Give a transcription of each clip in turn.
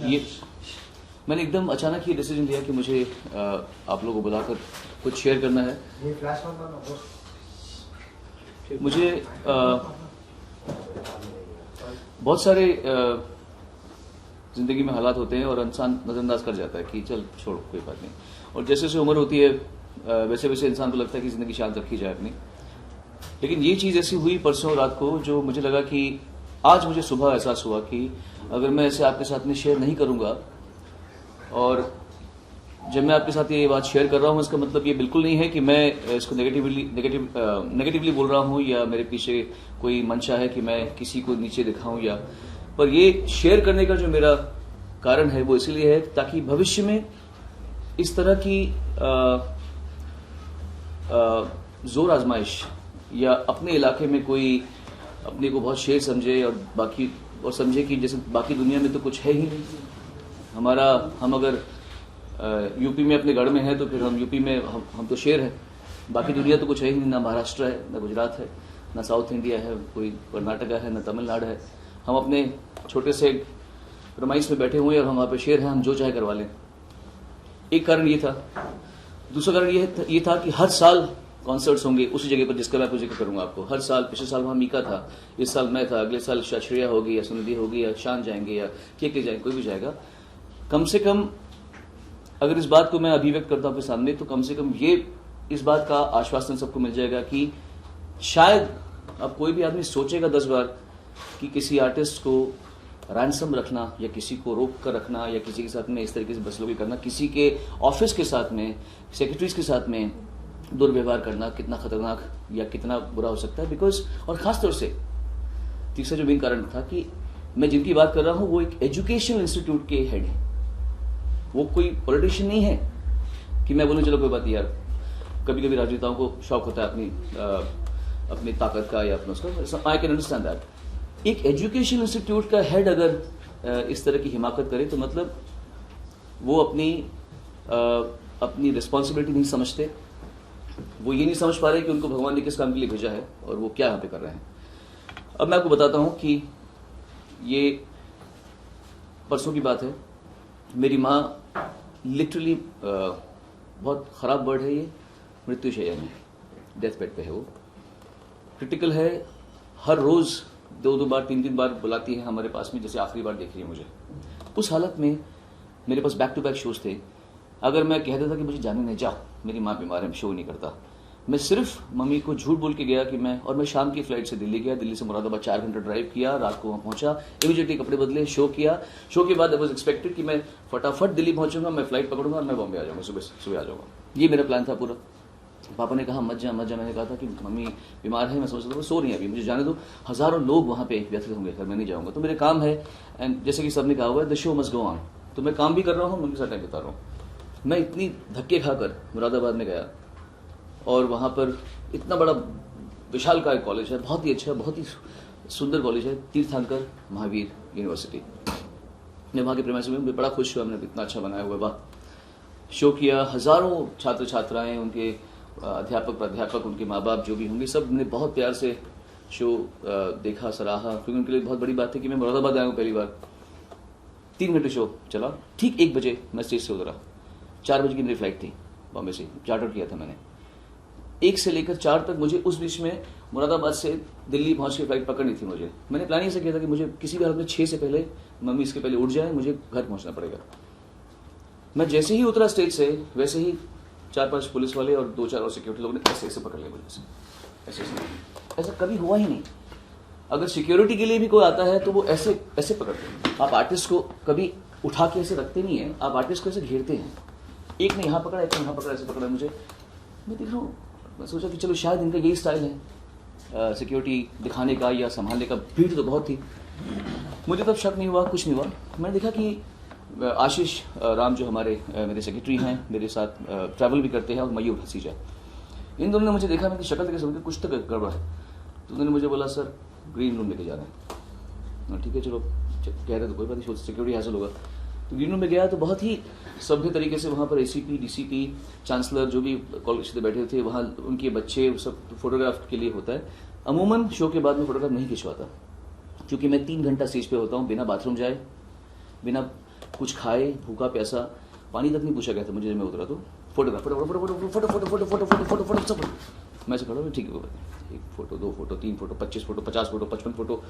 ये मैंने एकदम अचानक ये डिसीजन लिया कि मुझे आप लोगों को बुलाकर कुछ शेयर करना है। मुझे बहुत सारे जिंदगी में हालात होते हैं और इंसान नजरअंदाज कर जाता है कि चल छोड़ कोई बात नहीं, और जैसे जैसे उम्र होती है वैसे वैसे इंसान को लगता है कि जिंदगी शांत रखी जाए अपनी। लेकिन ये चीज ऐसी हुई परसों रात को जो मुझे लगा कि आज मुझे सुबह एहसास हुआ कि अगर मैं ऐसे आपके साथ में शेयर नहीं करूंगा, और जब मैं आपके साथ ये बात शेयर कर रहा हूं इसका मतलब ये बिल्कुल नहीं है कि मैं इसको नेगेटिवली बोल रहा हूं या मेरे पीछे कोई मंशा है कि मैं किसी को नीचे दिखाऊं, या पर ये शेयर करने का जो मेरा कारण है वो इसलिए है ताकि भविष्य में इस तरह की जोर आजमाइश या अपने इलाके में कोई अपने को बहुत शेर समझे और समझे कि जैसे बाकी दुनिया में तो कुछ है ही नहीं हमारा, हम अगर यूपी में अपने गढ़ में है तो फिर हम यूपी में हम तो शेर है, बाकी दुनिया तो कुछ है ही नहीं, ना महाराष्ट्र है, ना गुजरात है, ना साउथ इंडिया है, कोई कर्नाटका है, ना तमिलनाडु है। हम अपने छोटे से रमाइश में बैठे हुए हैं और हम वहां पे शेर हैं, हम जो चाहे करवा लें। एक कारण ये था। दूसरा कारण ये था कि हर साल कॉन्सर्ट्स होंगे उसी जगह पर जिसका मैं आपको जिक्र करूंगा आपको। हर साल, पिछले साल वहां मीका था, इस साल मैं था, अगले साल श्रेया होगी या सुनिधि होगी या शान जाएंगे या के जाएंगे, कोई भी जाएगा। कम से कम अगर इस बात को मैं अभिव्यक्त करता हूं आपके सामने तो कम से कम ये इस बात का आश्वासन सबको मिल जाएगा कि शायद अब कोई भी आदमी सोचेगा 10 बार कि किसी आर्टिस्ट को रैंसम रखना या किसी को रोक कर रखना या किसी के साथ में इस तरीके से बसलूकी करना, किसी के ऑफिस के साथ में, सेक्रेटरीज के साथ में दुर्व्यवहार करना कितना खतरनाक या कितना बुरा हो सकता है। बिकॉज और खासतौर से तीसरा जो मेन कारण था कि मैं जिनकी बात कर रहा हूं वो एक एजुकेशनल इंस्टीट्यूट के हेड है, वो कोई पॉलिटिशियन नहीं है कि मैं बोलूं चलो कोई बात यार। कभी कभी राजनेताओं को शौक होता है अपनी ताकत का या अपना उसका, आई कैन अंडरस्टैंड दैट। एक एजुकेशन इंस्टीट्यूट का हेड अगर इस तरह की हिमाकत करे तो मतलब वो अपनी रिस्पॉन्सिबिलिटी नहीं समझते, वो ये नहीं समझ पा रहे कि उनको भगवान ने किस काम के लिए भेजा है और वो क्या यहाँ पे कर रहे हैं। अब मैं आपको बताता हूं कि ये परसों की बात है। मेरी माँ लिटरली बहुत खराब वर्ड है ये, मृत्युशैया में, डेथ बेड पे है, वो क्रिटिकल है। हर रोज 2 बार 3 बार बुलाती है हमारे पास में, जैसे आखिरी बार देख रही है मुझे। उस हालत में मेरे पास बैक टू बैक शोज थे। अगर मैं कह देता कि मुझे जाने नहीं, जा मेरी माँ बीमार है, शो नहीं करता, मैं सिर्फ मम्मी को झूठ बोल के गया कि मैं शाम की फ्लाइट से दिल्ली गया, दिल्ली से मुरादाबाद 4 घंटा ड्राइव किया, रात को वहां पहुंचा, इमीडिएटली कपड़े बदले, शो किया। शो के बाद आई वाज एक्सपेक्टेड कि मैं फटाफट दिल्ली पहुंचूंगा, मैं फ्लाइट पकड़ूंगा और मैं बॉम्बे आ जाऊंगा, सुबह आ जाऊंगा। ये मेरा प्लान था पूरा। पापा ने कहा मत जा। मैंने कहा था कि मम्मी बीमार है, मैं समझ रहा था सो रही है अभी, मुझे जाने दो, हजारों लोग वहां पे व्यथित होंगे अगर मैं नहीं जाऊंगा, तो मेरे काम है। एंड जैसे कि सबने कहा हुआ है the show must go on, तो मैं काम भी कर रहा हूँ, उनके साथ टाइम बिता रहा हूँ। मैं इतनी धक्के खाकर मुरादाबाद में गया और वहां पर इतना बड़ा विशाल का एक कॉलेज है, बहुत ही अच्छा, बहुत ही सुंदर कॉलेज है, तीर्थंकर महावीर यूनिवर्सिटी। मैं वहां के प्रेमाइस में बड़ा खुश हुआ, हमने इतना अच्छा बनाया हुआ, वाह। शो किया, हजारों छात्र छात्राएं, उनके अध्यापक प्राध्यापक, उनके माँ बाप जो भी होंगे, सब ने बहुत प्यार से शो देखा, सराहा, क्योंकि उनके लिए बहुत बड़ी बात है कि मैं मुरादाबाद आया हूँ पहली बार। 3 घंटे शो चला, ठीक 1 बजे मैं स्टेज से उतरा। 4 बजे की मेरी फ्लाइट थी, बॉम्बे से चार्टर किया था मैंने। 1 से लेकर 4 तक मुझे उस बीच में मुरादाबाद से दिल्ली पहुंच के फ्लाइट पकड़नी थी मुझे। मैंने प्लान ऐसा किया था कि मुझे किसी भी हालत में 6 से पहले, मम्मी इसके पहले उठ जाए, मुझे घर पहुंचना पड़ेगा। मैं जैसे ही उतरा स्टेज से वैसे ही 4-5 पुलिस वाले और 2-4 और सिक्योरिटी लोगों ने ऐसे पकड़ लिया मुझे, ऐसा कभी हुआ ही नहीं। अगर सिक्योरिटी के लिए भी कोई आता है तो वो ऐसे पकड़ते हैं। आप आर्टिस्ट को कभी उठा के ऐसे रखते नहीं है, आप आर्टिस्ट को ऐसे घेरते हैं। एक ने यहाँ पकड़ा, एक ने यहाँ पकड़ा, ऐसे पकड़ा मुझे। मैं देख रहा हूँ, मैं सोचा कि चलो शायद इनका यही स्टाइल है सिक्योरिटी दिखाने का या संभालने का। भीड़ तो बहुत थी, मुझे तब शक नहीं हुआ, कुछ नहीं हुआ। मैंने देखा कि आशीष राम जो मेरे सेक्रेटरी हैं, मेरे साथ ट्रैवल भी करते हैं, और मयूर हसीजा, इन दोनों ने मुझे देखा, मेरी शक्ल देख समझ के कुछ तो गड़बड़ है। तो उन्होंने मुझे बोला सर ग्रीन रूम लेके जा रहे हैं। ठीक है चलो, कह रहे तो कोई बात नहीं, सिक्योरिटी हासिल होगा। तो ग्रीन रूम में गया तो बहुत ही सभ्य तरीके से वहाँ पर एसीपी, डीसीपी, चांसलर जो भी कॉलेज से बैठे थे, वहाँ उनके बच्चे, सब फोटोग्राफ के लिए होता है। अमूमन शो के बाद में फोटोग्राफ नहीं खिंचवाता, क्योंकि मैं 3 घंटा स्टेज पे होता हूँ बिना बाथरूम जाए, बिना कुछ खाए, भूखा प्यासा, पानी तक नहीं पूछा गया था मुझे जब मैं उतरा तो। Photograph photo photo photo photo photo photo photo photo photo photo सब मैं से खड़ा हूँ, ठीक है, 1 photo 2 photo 3 photo 25 photo 50 photo 55 photo,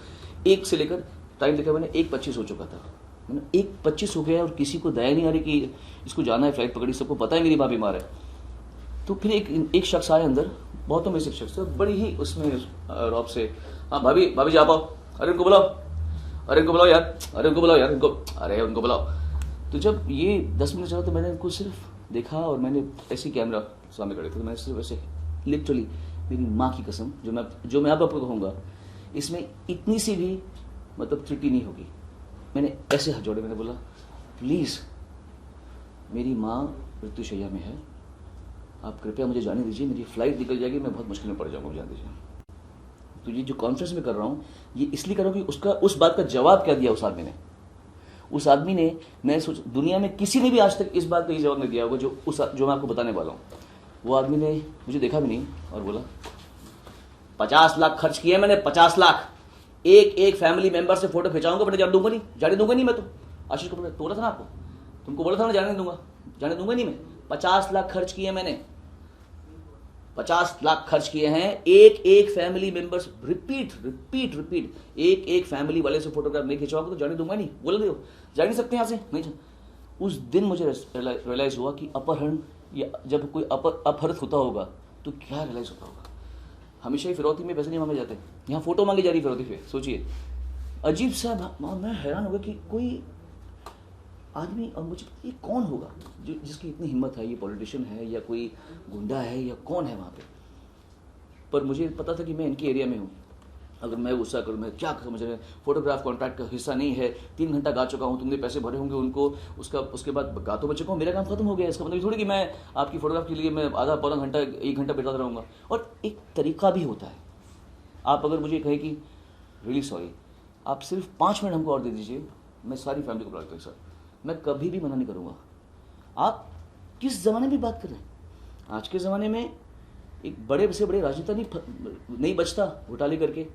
एक से लेकर टाइम लिखा मैंने 1:25 हो चुका था। मैंने 1:25 हो गया और किसी को दया नहीं आ रही कि इसको जाना है, फ्लाइट पकड़ी, सबको पता है मेरी माँ बीमार है। तो फिर एक शख्स आया अंदर, बहुतों में से एक शख्स, बड़ी ही उसमें रौब से, हाँ भाभी भाभी जी आप आओ, अरे उनको बुलाओ, अरे उनको बुलाओ यार, अरे उनको बुलाओ यार, अरे उनको बुलाओ। तो जब ये 10 मिनट चला तो मैंने उनको सिर्फ देखा और मैंने ऐसे कैमरा सामने खड़े थे तो मैंने सिर्फ ऐसे लिटरली, मेरी माँ की कसम, जो मैं अब आपको कहूँगा इसमें इतनी सी भी मतलब त्रुटि नहीं होगी, मैंने ऐसे हाथ जोड़े, मैंने बोला प्लीज़ मेरी माँ मृत्युशैया में है, आप कृपया मुझे जाने दीजिए, मेरी फ्लाइट निकल जाएगी, मैं बहुत मुश्किल में पड़ जाऊँगा, जाने दीजिए। तो ये जो कॉन्फ्रेंस में कर रहा हूँ ये इसलिए कर रहा हूँ कि उसका उस बात का जवाब क्या दिया उस आदमी ने, मैं सोच दुनिया में किसी ने भी आज तक इस बात का ये जवाब नहीं दिया होगा जो मैं आपको बताने वाला हूँ। वो आदमी ने मुझे देखा भी नहीं और बोला 50 लाख खर्च किए मैंने, 50 लाख, एक फैमिली मेंबर से फोटो खिंचाऊंगा, बट जाने दूंगा नहीं मैं। तो आशीष को बोला था ना आपको, तुमको बोला था ना जाने दूंगा नहीं मैं। 50 लाख खर्च किए मैंने, 50 लाख खर्च किए हैं, एक फैमिली मेंबर्स, रिपीट एक फैमिली वाले से फोटोग्राफ नहीं खिंचवाऊंगा तो जाने दूंगा नहीं। बोल रहे हो जा नहीं सकते यहाँ से, नहीं। उस दिन मुझे रियलाइज हुआ कि अपहरण या जब कोई अपहृत होता होगा तो क्या रियलाइज होता होगा। हमेशा ही फिरौती में पैसे नहीं मांगे जाते, यहाँ फोटो मांगी जा रही फिरौती पे, सोचिए अजीब सा। मैं हैरान हो गया कि कोई आदमी, और मुझे ये कौन होगा जिसकी इतनी हिम्मत है, ये पॉलिटिशियन है या कोई गुंडा है या कौन है वहाँ पे। पर मुझे पता था कि मैं इनके एरिया में हूँ, अगर मैं गुस्सा करूँ, मैं क्या समझ रहे हैं, फोटोग्राफ कॉन्ट्रैक्ट का हिस्सा नहीं है, 3 घंटा गा चुका हूँ, तुमने पैसे भरे होंगे उनको, उसके बाद गा तो बच्चे को मेरा काम खत्म हो गया। इसका मतलब थोड़ी कि मैं आपकी फोटोग्राफ के लिए मैं आधा पौना घंटा 1 घंटा बैठा रहूँगा। और एक तरीका भी होता है, आप अगर मुझे कहे कि रियली सॉरी आप सिर्फ 5 मिनट हमको और दे दीजिए, मैं सारी फैमिली को बुला लेता हूँ सर, मैं कभी भी मना नहीं करूँगा। आप किस ज़माने में बात कर रहे हैं? आज के ज़माने में एक बड़े से बड़े राजनेता नहीं बचता घोटाले करके,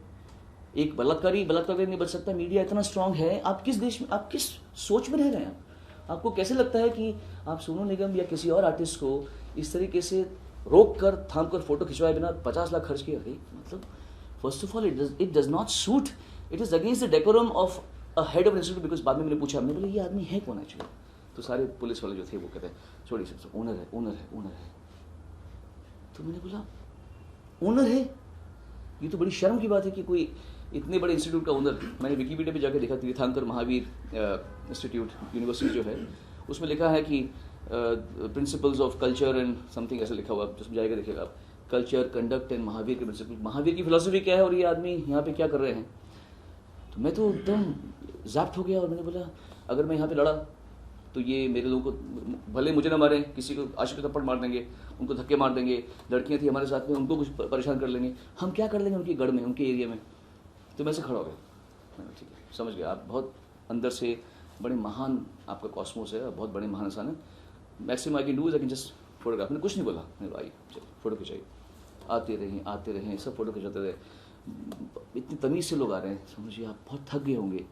एक बलात्कारी नहीं बच सकता। मीडिया इतना स्ट्रांग है। आप किस देश में, आप किस सोच में रह रहे हैं? आपको कैसे लगता है कि आप सोनू निगम या किसी और आर्टिस्ट को इस तरीके से रोक कर थाम कर फोटो खिंचवाए बिना 50 लाख खर्च किया? मतलब first of all it does not suit, it is against the decorum of a head of institute. Because बाद में मैंने पूछा, मैंने बोला ये आदमी है कौन एक्चुअली? तो सारे पुलिस वाले जो थे वो कहते हैं छोड़िए सर, ओनर है। तो मैंने बोला ओनर है? ये तो बड़ी शर्म की बात है कि कोई इतने बड़े इंस्टीट्यूट का ओनर। मैंने विकिपीडिया पे जाकर देखा, तीर्थंकर महावीर इंस्टीट्यूट यूनिवर्सिटी जो है उसमें लिखा है कि principles of culture and something ऐसा लिखा हुआ, जिसमें जाएगा देखिएगा आप, कल्चर कंडक्ट एंड महावीर के प्रिंसिपल, महावीर की फिलोसफी क्या है और ये आदमी यहाँ पे क्या कर रहे हैं। तो मैं तो एकदम ज़ाप्ट हो गया और मैंने बोला अगर मैं यहाँ पे लड़ा तो ये मेरे लोगों को भले मुझे ना मारें, किसी को आशिक को थप्पड़ मार देंगे, उनको धक्के मार देंगे, लड़कियाँ थी हमारे साथ में उनको कुछ परेशान कर लेंगे, हम क्या कर लेंगे उनके गढ़ में, उनके एरिया में। तो मैं से खड़ा हो गया, मैंने ठीक है समझ गया, आप बहुत अंदर से बड़े महान, आपका कॉस्मोस है, बहुत बड़े महान इंसान है। Maximum I can do is I can just photograph. मैंने कुछ नहीं बोला, मैंने भाई चलो फोटो खिंचाई, आते रहे सब फोटो खिंचाते रहे। इतनी तमीज़ से लोग आ रहे हैं, समझिए आप बहुत थक गए होंगे।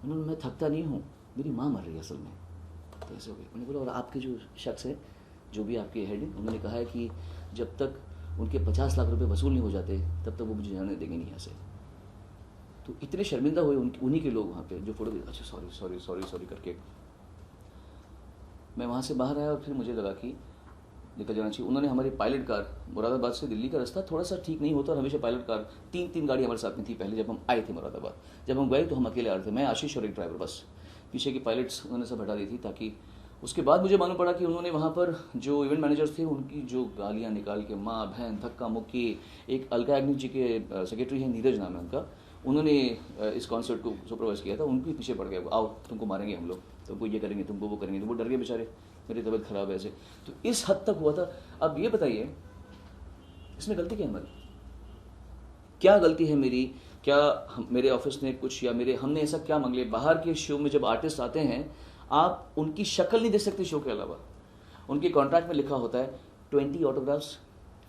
उन्होंने, मैं थकता नहीं हूँ, मेरी माँ मर रही है असल में। तो ऐसे हो गए। मैंने बोला और आपके जो शख्स है, जो भी आपके हेड हैं, उन्होंने कहा है कि जब तक उनके 50 लाख रुपए वसूल नहीं हो जाते तब तक वो मुझे जाने देंगे नहीं यहाँ से। तो इतने शर्मिंदा हुए उन्हीं के लोग वहाँ पे जो फोटो, अच्छा सॉरी करके मैं वहाँ से बाहर आया और फिर मुझे लगा कि निकल जाना चाहिए। उन्होंने हमारी पायलट कार, मुरादाबाद से दिल्ली का रास्ता थोड़ा सा ठीक नहीं होता और हमेशा पायलट कार 3 गाड़ी हमारे साथ में थी पहले जब हम आए थे मुरादाबाद। जब हम गए तो हम अकेले आ रहे थे, मैं, आशीष और एक ड्राइवर, बस। पीछे की पायलट्स उन्होंने सब हटा दी थी ताकि, उसके बाद मुझे मालूम पड़ा कि उन्होंने वहाँ पर जो इवेंट मैनेजर्स थे उनकी जो गालियाँ निकाल के, माँ बहन धक्का मुक्की। एक अलका याग्निक जी के सेक्रेटरी हैं, नीरज नाम है उनका, उन्होंने इस कॉन्सर्ट को सुपरवाइज किया था, उनके पीछे पड़ गया, आओ तुमको मारेंगे हम लोग, तुमको ये करेंगे, तुमको वो करेंगे। तो वो डर गए बेचारे, मेरी तबीयत खराब है ऐसे। तो इस हद तक हुआ था। अब ये बताइए इसमें गलती क्या है हमारी? क्या गलती है मेरी? क्या मेरे ऑफिस ने कुछ, या हमने ऐसा क्या मांग लिया? बाहर के शो में जब आर्टिस्ट आते हैं आप उनकी शक्ल नहीं देख सकते शो के अलावा। उनके कॉन्ट्रैक्ट में लिखा होता है 20 ऑटोग्राफ्स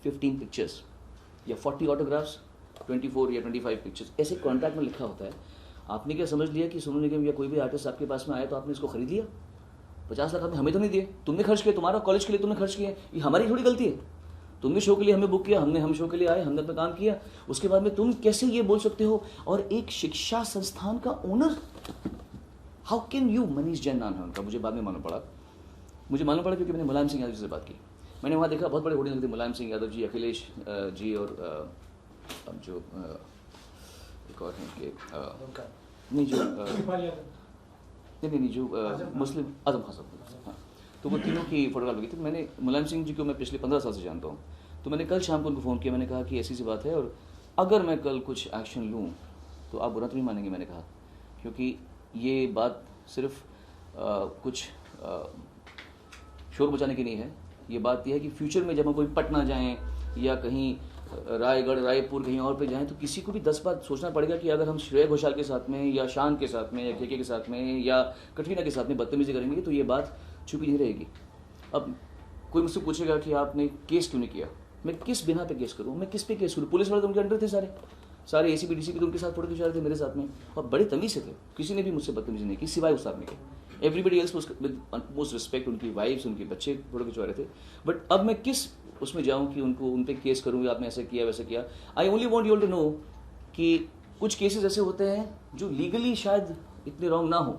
15 पिक्चर्स, या 40 ऑटोग्राफ्स 24 या 25 पिक्चर्स, ऐसे कॉन्ट्रैक्ट में लिखा होता है। आपने क्या समझ लिया कि सोनू निगम या कोई भी आर्टिस्ट आपके पास में आया तो आपने इसको खरीद लिया? 50 लाख आपने हमें तो नहीं दिए, तुमने खर्च किए, तुम्हारा कॉलेज के लिए तुमने खर्च किया, ये हमारी थोड़ी गलती है। तुमने शो के लिए हमें बुक किया, हम शो के लिए आए, हमने अपना काम किया, उसके बाद में तुम कैसे ये बोल सकते हो? और एक शिक्षा संस्थान का owner, how can you? Manish Jain नाम है उनका, मुझे बाद में मालूम पड़ा क्योंकि मैंने मुलायम सिंह यादव जी से बात की। मैंने वहाँ देखा बहुत बड़े होर्डिंग लगते, मुलायम सिंह यादव जी, अखिलेश जी और अब जो एक और हैं कि नहीं जो नहीं जो मुस्लिम आजम खान साहब, हाँ, तो वो तीनों की फोटोग्राफ लगी थी। मैंने मुलायम सिंह जी को मैं पिछले 15 साल से जानता हूँ, तो मैंने कल शाम को उनको फ़ोन किया, मैंने कहा कि ऐसी सी बात है और अगर मैं कल कुछ एक्शन लूँ तो आप बुरा तो नहीं मानेंगे, मैंने कहा, क्योंकि ये बात सिर्फ कुछ शोर मचाने की नहीं है। ये बात यह है कि फ्यूचर में जब हम कोई पटना जाएं या कहीं रायगढ़, रायपुर, कहीं और पे जाएं तो किसी को भी 10 बार सोचना पड़ेगा कि अगर हम श्रेया घोषाल के साथ में या शान के साथ में या केके के साथ में या कटरीना के साथ में बदतमीजी करेंगे तो ये बात छुपी नहीं रहेगी। अब कोई मुझसे पूछेगा कि आपने केस क्यों नहीं किया, मैं किस बिना पे केस करूँ, मैं किस पे केस करूँ? पुलिस वाले तो उनके अंडर थे, सारे एसीपी डीसीपी तो उनके साथ फोटो खिंचा रहे थे मेरे साथ में, और बड़े तमीज से थे, किसी ने भी मुझसे बदतमीजी नहीं की सिवाय उस आदमी के। Everybody else with most respect, उनकी वाइफ्स, उनके बच्चे फोटो खिंचवा रहे थे। बट अब मैं किस उसमें जाऊं कि उनको उन पे केस करूँ, आपने ऐसा किया वैसा किया? I only want you to know कि कुछ केसेस ऐसे होते हैं जो लीगली शायद इतने रॉन्ग ना हो,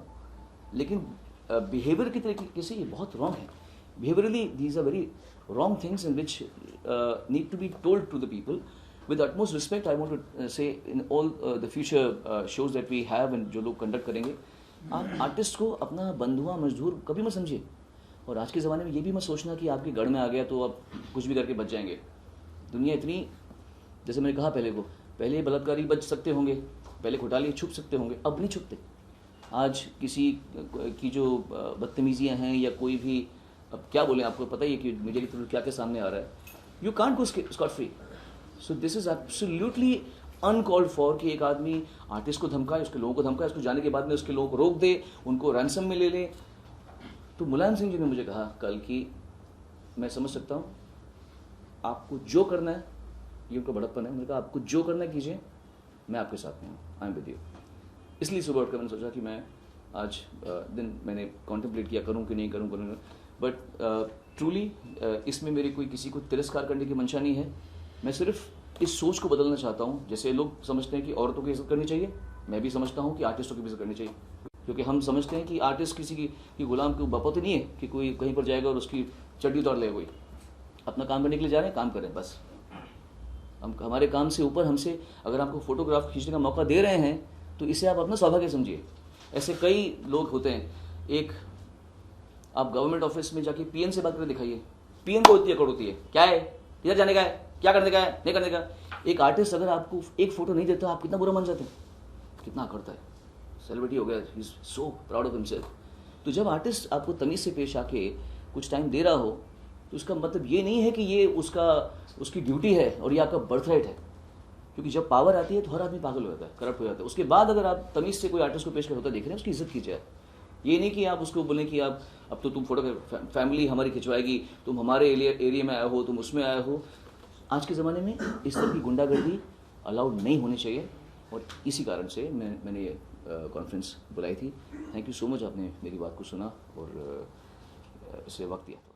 लेकिन बिहेवियर की तरीके से ये बहुत रॉन्ग है। Behaviourally these are very wrong things in which need to be told to the people with utmost respect. I want to say in all the future shows that we have and जो लोग conduct करेंगे, आप artist को अपना बंधुआ मजदूर कभी मत समझिए। और आज के ज़माने में ये भी मत सोचना कि आपके गढ़ में आ गया तो आप कुछ भी करके बच जाएंगे। दुनिया इतनी, जैसे मैंने कहा पहले बलात्कारी बच सकते होंगे, पहले घोटाले छुप सकते होंगे, अब नहीं छुपते। आज किसी की जो बदतमीजियाँ हैं या कोई भी, अब क्या बोलें, आपको पता ही है कि मीडिया की तरफ क्या क्या सामने आ रहा है। You can't go Scott free. So this is absolutely uncalled for कि एक आदमी आर्टिस्ट को धमकाए, उसके लोगों को धमकाए, उसको जाने के बाद में उसके लोगों को रोक दे, उनको रैंसम में ले ले। तो मुलायम सिंह जी ने मुझे कहा कल कि मैं समझ सकता हूँ, आपको जो करना है, ये उनका बड़प्पन है, मैंने कहा आपको जो करना है कीजिए, मैं आपके साथ में हूँ, आई एम विद यू। इसलिए सुबह उठकर मैंने सोचा कि मैं आज दिन मैंने कॉन्टेम्पलेट किया, करूँ कि नहीं करूँ। बट ट्रूली इसमें मेरी कोई किसी को तिरस्कार करने की मंशा नहीं है। मैं सिर्फ इस सोच को बदलना चाहता हूँ। जैसे लोग समझते हैं कि औरतों की इज्जत करनी चाहिए, मैं भी समझता हूँ कि आर्टिस्टों की भी इज्जत करनी चाहिए, क्योंकि हम समझते हैं कि आर्टिस्ट किसी की गुलाम के बपौती नहीं है कि कोई कहीं पर जाएगा और उसकी चड्डी उतार लेगा। कोई अपना काम करने के लिए जा रहे हैं, काम करें बस। हम हमारे काम से ऊपर हमसे अगर आपको फोटोग्राफ खींचने का मौका दे रहे हैं तो इसे आप अपना सौभाग्य समझिए। ऐसे कई लोग होते हैं। एक आप गवर्नमेंट ऑफिस में जाके पीएन से बात करके दिखाइए, पीएन को इतनी अकड़ होती है, क्या है, किधर जाने का है, क्या करने का है, नहीं करने का। एक आर्टिस्ट अगर आपको एक फोटो नहीं देता, आप कितना बुरा मान जाते हैं, कितना अकड़ता है, सेलिब्रिटी हो गया, he is so proud of himself. तो जब आर्टिस्ट आपको तमीज़ से पेश आके कुछ टाइम दे रहा हो तो उसका मतलब ये नहीं है कि ये उसकी ड्यूटी है और ये आपका बर्थ राइट है, क्योंकि जब पावर आती है तो हर आदमी पागल हो जाता है, करप्ट हो जाता है। उसके बाद अगर आप तमीज़ से कोई आर्टिस्ट को पेश होता देख रहे हैं, उसकी इज्जत कीजिए। ये नहीं कि आप उसको बोलें कि आप अब तो तुम फोटो फैमिली हमारी खिंचवाएगी, तुम हमारे एरिया में आए हो, तुम उसमें आए हो। आज के ज़माने में इस तरह की गुंडागर्दी अलाउड नहीं होनी चाहिए, और इसी कारण से मैंने ये कॉन्फ्रेंस बुलाई थी। थैंक यू सो मच, आपने मेरी बात को सुना और इसे वक्त दिया।